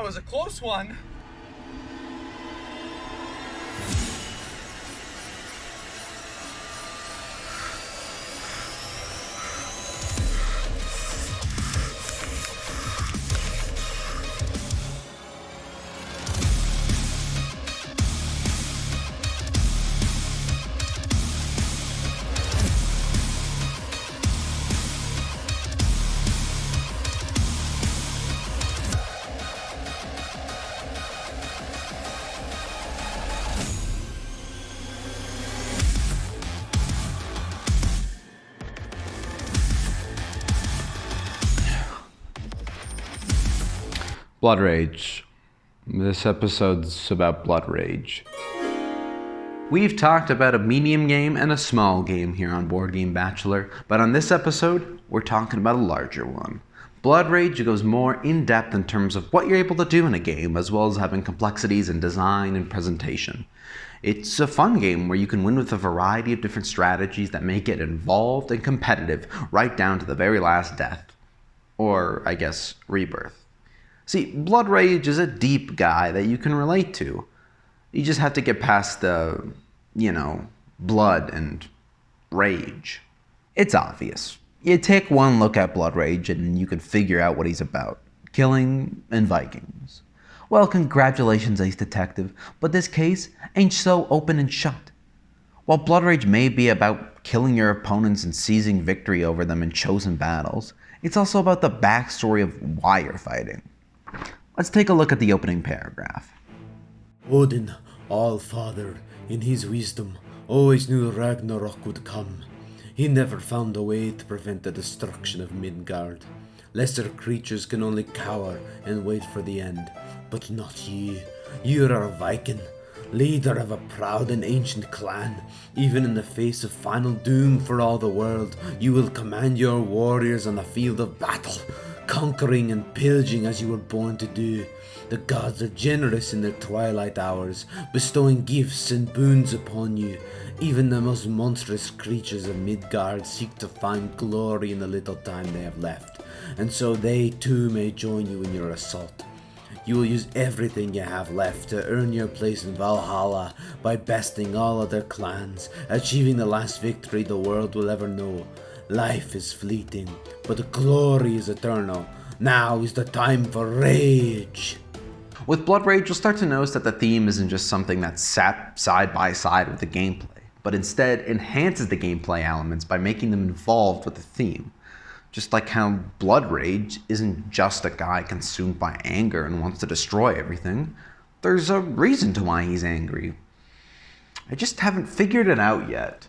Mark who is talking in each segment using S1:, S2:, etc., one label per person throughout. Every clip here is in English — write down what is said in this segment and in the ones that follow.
S1: was a close one.
S2: Blood Rage. This episode's about Blood Rage. We've talked about a medium game and a small game here on Boardgame Bachelor, but on this episode, we're talking about a larger one. Blood Rage goes more in-depth in terms of what you're able to do in a game, as well as having complexities in design and presentation. It's a fun game where you can win with a variety of different strategies that make it involved and competitive, right down to the very last death. Or, I guess, rebirth. See, Blood Rage is a deep guy that you can relate to. You just have to get past the, blood and rage. It's obvious. You take one look at Blood Rage and you can figure out what he's about. Killing and Vikings. Well, congratulations, Ace Detective, but this case ain't so open and shut. While Blood Rage may be about killing your opponents and seizing victory over them in chosen battles, it's also about the backstory of why you're fighting. Let's take a look at the opening paragraph.
S3: Odin, All-Father, in his wisdom, always knew Ragnarok would come. He never found a way to prevent the destruction of Midgard. Lesser creatures can only cower and wait for the end, but not ye. You are a Viking, leader of a proud and ancient clan. Even in the face of final doom for all the world, you will command your warriors on the field of battle, conquering and pillaging as you were born to do. The gods are generous in their twilight hours, bestowing gifts and boons upon you. Even the most monstrous creatures of Midgard seek to find glory in the little time they have left, and so they too may join you in your assault. You will use everything you have left to earn your place in Valhalla by besting all other clans, achieving the last victory the world will ever know. Life is fleeting, but glory is eternal. Now is the time for rage.
S2: With Blood Rage, you'll start to notice that the theme isn't just something that's sat side by side with the gameplay, but instead enhances the gameplay elements by making them involved with the theme. Just like how Blood Rage isn't just a guy consumed by anger and wants to destroy everything. There's a reason to why he's angry. I just haven't figured it out yet.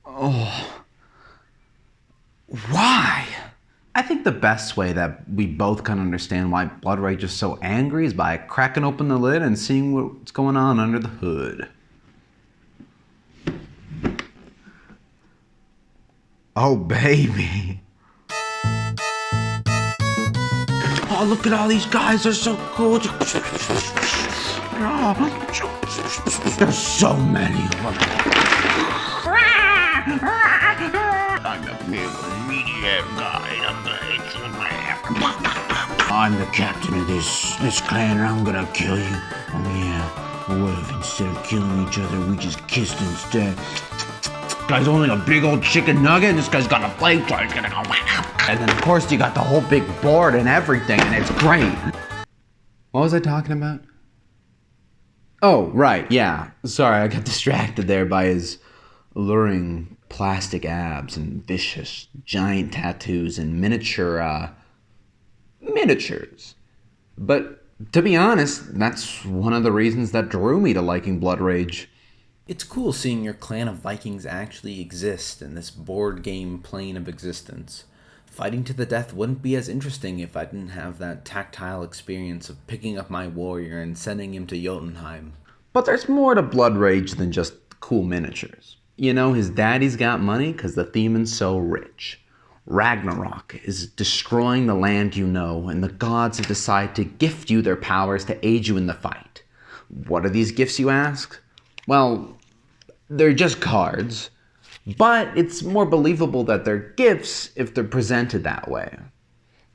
S2: Oh. Why? I think the best way that we both can understand why Blood Rage is so angry is by cracking open the lid and seeing what's going on under the hood. Oh, baby. Oh, look at all these guys. They're so cool. There's so many of them. I'm the big media guy. I'm the captain of this clan and I'm gonna kill you. Oh yeah. What if instead of killing each other, we just kissed instead? Guy's holding a big old chicken nugget and this guy's got a flamethrower. He's gonna go. And then of course you got the whole big board and everything and it's great. What was I talking about? Oh, right, yeah. Sorry, I got distracted there by his alluring plastic abs and vicious giant tattoos and miniatures. But to be honest, that's one of the reasons that drew me to liking Blood Rage.
S4: It's cool seeing your clan of Vikings actually exist in this board game plane of existence. Fighting to the death wouldn't be as interesting if I didn't have that tactile experience of picking up my warrior and sending him to Jotunheim.
S2: But there's more to Blood Rage than just cool miniatures. You know, his daddy's got money because the Theman's so rich. Ragnarok is destroying the land you know, and the gods have decided to gift you their powers to aid you in the fight. What are these gifts, you ask? Well, they're just cards, but it's more believable that they're gifts if they're presented that way.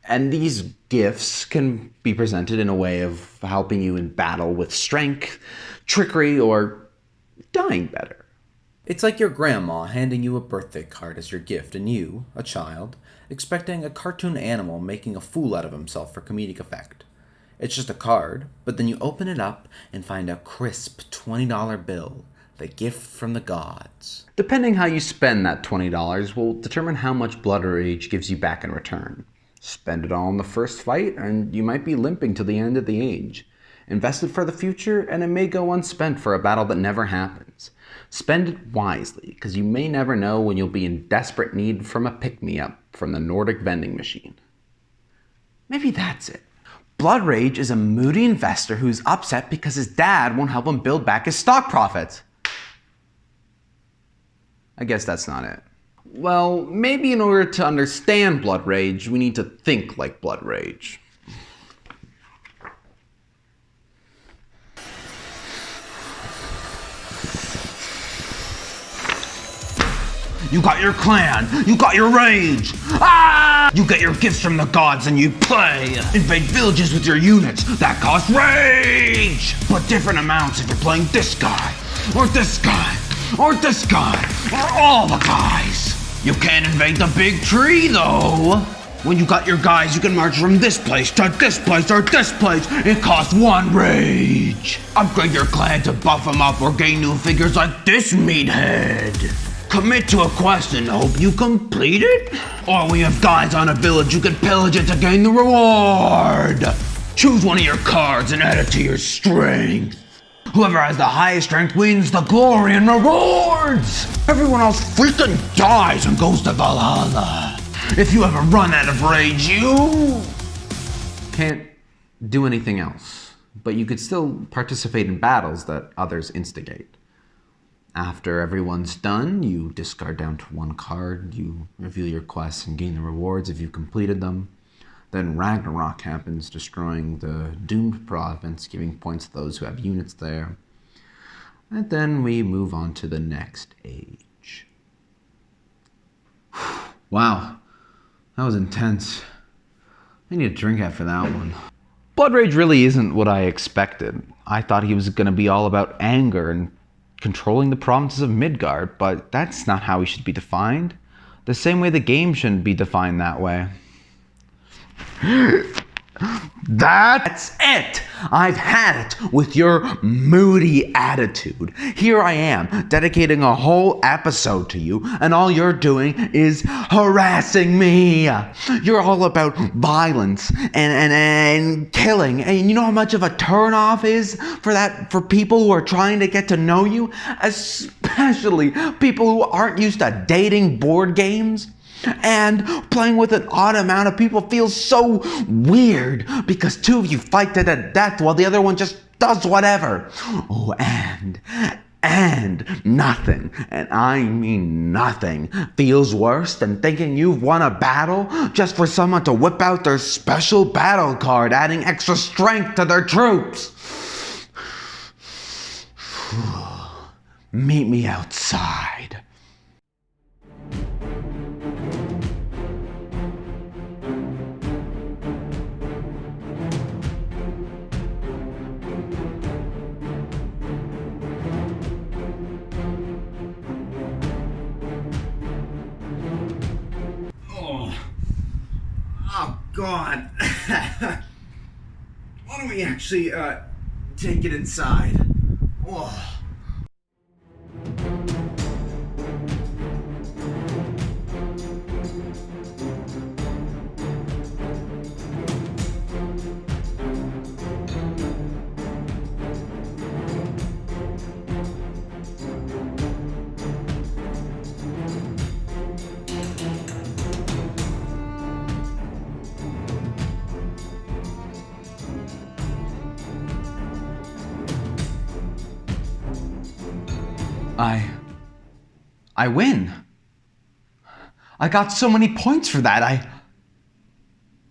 S2: And these gifts can be presented in a way of helping you in battle with strength, trickery, or dying better.
S4: It's like your grandma handing you a birthday card as your gift, and you, a child, expecting a cartoon animal making a fool out of himself for comedic effect. It's just a card, but then you open it up and find a crisp $20 bill, the gift from the gods.
S2: Depending how you spend that $20 will determine how much blood rage gives you back in return. Spend it all in the first fight, and you might be limping to the end of the age. Invest it for the future, and it may go unspent for a battle that never happens. Spend it wisely, because you may never know when you'll be in desperate need from a pick-me-up from the Nordic vending machine. Maybe that's it. Blood Rage is a moody investor who's upset because his dad won't help him build back his stock profits. I guess that's not it. Well, maybe in order to understand Blood Rage, we need to think like Blood Rage. You got your clan, you got your rage. Ah! You get your gifts from the gods and you play. Invade villages with your units, that costs rage. But different amounts if you're playing this guy, or this guy, or this guy, or all the guys. You can't invade the big tree though. When you got your guys, you can march from this place to this place or this place. It costs 1 rage. Upgrade your clan to buff them up or gain new figures like this meathead. Commit to a quest and hope you complete it? Or when you have guys on a village, you can pillage it to gain the reward. Choose one of your cards and add it to your strength. Whoever has the highest strength wins the glory and rewards. Everyone else freaking dies and goes to Valhalla. If you ever run out of rage, you can't do anything else. But you could still participate in battles that others instigate. After everyone's done, you discard down to 1 card, you reveal your quests and gain the rewards if you've completed them. Then Ragnarok happens, destroying the doomed province, giving points to those who have units there. And then we move on to the next age. Wow, that was intense. I need a drink after that one. Blood Rage really isn't what I expected. I thought he was going to be all about anger and controlling the provinces of Midgard, but that's not how he should be defined. The same way the game shouldn't be defined that way. That's it! I've had it with your moody attitude. Here I am, dedicating a whole episode to you, and all you're doing is harassing me. You're all about violence and killing, and you know how much of a turnoff is for people who are trying to get to know you, especially people who aren't used to dating board games. And playing with an odd amount of people feels so weird because 2 of you fight to the death while the other one just does whatever. Oh, and nothing, and I mean nothing, feels worse than thinking you've won a battle just for someone to whip out their special battle card, adding extra strength to their troops. Meet me outside. Oh, God. Why don't we actually, take it inside? Oh. I win. I got so many points for that.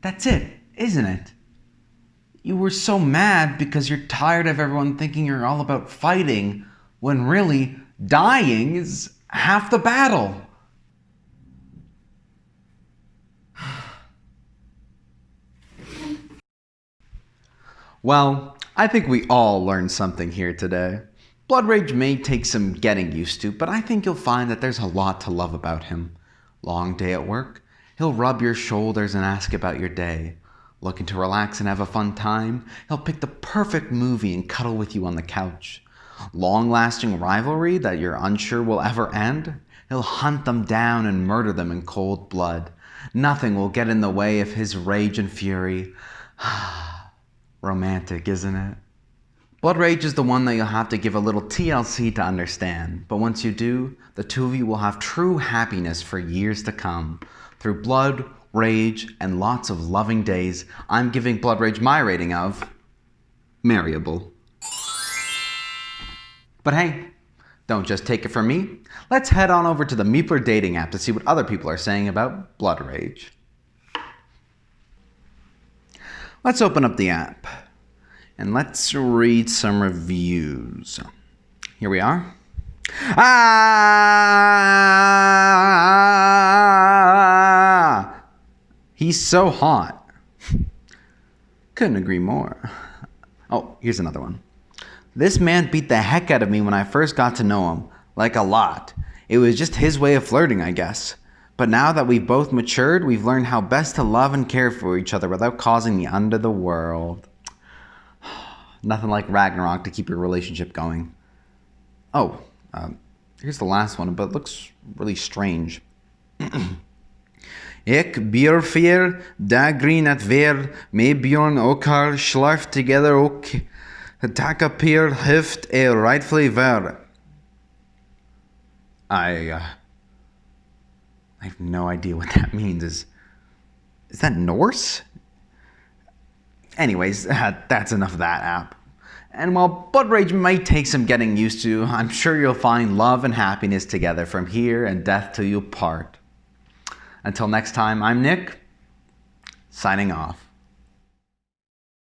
S2: That's it, isn't it? You were so mad because you're tired of everyone thinking you're all about fighting, when really, dying is half the battle. Well, I think we all learned something here today. Blood Rage may take some getting used to, but I think you'll find that there's a lot to love about him. Long day at work, he'll rub your shoulders and ask about your day. Looking to relax and have a fun time, he'll pick the perfect movie and cuddle with you on the couch. Long-lasting rivalry that you're unsure will ever end, he'll hunt them down and murder them in cold blood. Nothing will get in the way of his rage and fury. Romantic, isn't it? Blood Rage is the one that you'll have to give a little TLC to understand, but once you do, the two of you will have true happiness for years to come. Through blood, rage, and lots of loving days, I'm giving Blood Rage my rating of marryable. But hey, don't just take it from me. Let's head on over to the Meepler dating app to see what other people are saying about Blood Rage. Let's open up the app and let's read some reviews. Here we are. He's so hot. Couldn't agree more. Oh, here's another one. This man beat the heck out of me when I first got to know him. Like a lot. It was just his way of flirting, I guess. But now that we've both matured, we've learned how best to love and care for each other without causing the end of the world. Nothing like Ragnarok to keep your relationship going. Oh, here's the last one, but it looks really strange. Ik bierfeer, dagrin at ver, me bjorn okar, schlarf together ok, takapier hift rightfully ver. I have no idea what that means. Is that Norse? Anyways, that's enough of that app. And while Blood Rage might take some getting used to, I'm sure you'll find love and happiness together from here and death till you part. Until next time, I'm Nick, signing off.